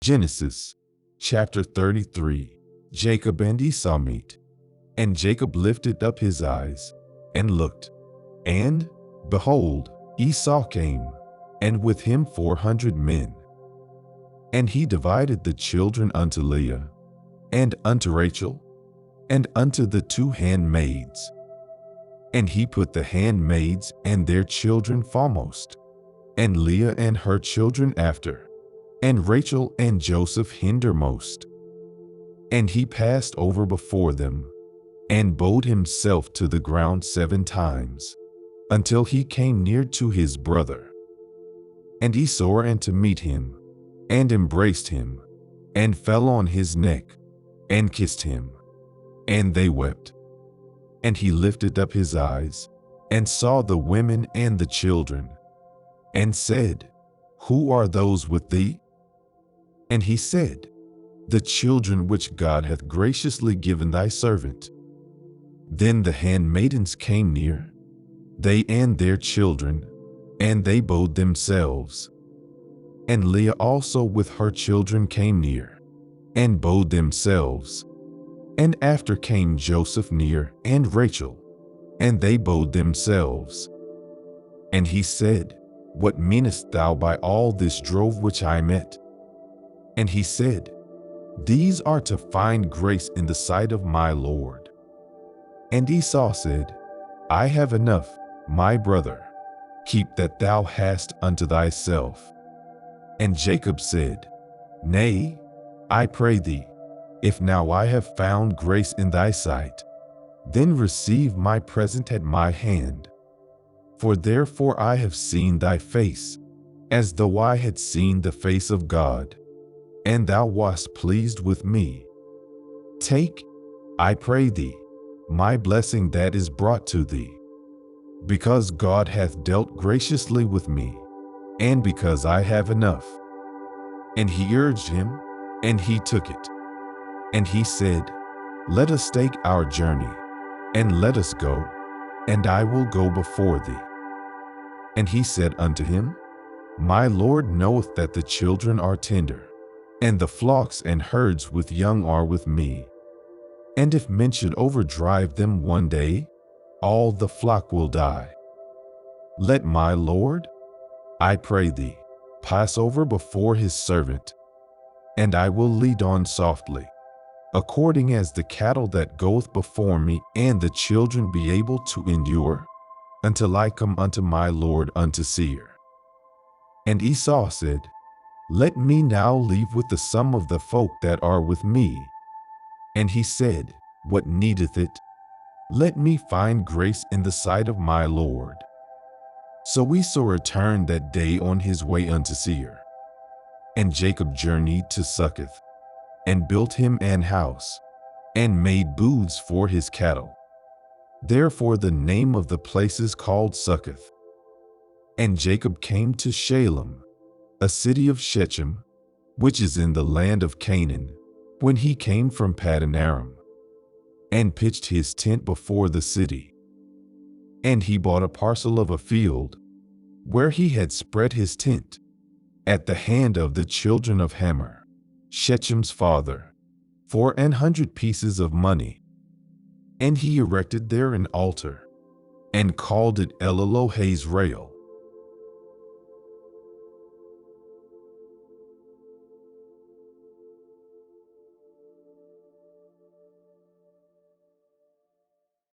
Genesis chapter 33. Jacob and Esau meet. And Jacob lifted up his eyes and looked, and behold, Esau came, and with him 400 men. And he divided the children unto Leah, and unto Rachel, and unto the two handmaids. And he put the handmaids and their children foremost, and Leah and her children after, and Rachel and Joseph hindermost. And he passed over before them, and bowed himself to the ground 7 times, until he came near to his brother. And Esau ran to meet him, and embraced him, and fell on his neck, and kissed him. And they wept. And he lifted up his eyes, and saw the women and the children, and said, Who are those with thee? And he said, The children which God hath graciously given thy servant. Then the handmaidens came near, they and their children, and they bowed themselves. And Leah also with her children came near, and bowed themselves. And after came Joseph near, and Rachel, and they bowed themselves. And he said, What meanest thou by all this drove which I met? And he said, These are to find grace in the sight of my Lord. And Esau said, I have enough, my brother, keep that thou hast unto thyself. And Jacob said, Nay, I pray thee, if now I have found grace in thy sight, then receive my present at my hand. For therefore I have seen thy face, as though I had seen the face of God, and thou wast pleased with me. Take, I pray thee, my blessing that is brought to thee, because God hath dealt graciously with me, and because I have enough. And he urged him, and he took it. And he said, Let us take our journey, and let us go, and I will go before thee. And he said unto him, My Lord knoweth that the children are tender, and the flocks and herds with young are with me. And if men should overdrive them one day, all the flock will die. Let my Lord, I pray thee, pass over before his servant, and I will lead on softly, according as the cattle that goeth before me, and the children be able to endure, until I come unto my Lord unto Seir. And Esau said, Let me now leave with the sum of the folk that are with me. And he said, What needeth it? Let me find grace in the sight of my Lord. So Esau returned that day on his way unto Seir. And Jacob journeyed to Succoth, and built him an house, and made booths for his cattle. Therefore the name of the place is called Succoth. And Jacob came to Shalem, a city of Shechem, which is in the land of Canaan, when he came from Paddan Aram, and pitched his tent before the city. And he bought a parcel of a field, where he had spread his tent, at the hand of the children of Hamor, Shechem's father, for 100 pieces of money. And he erected there an altar, and called it El Elohe Israel.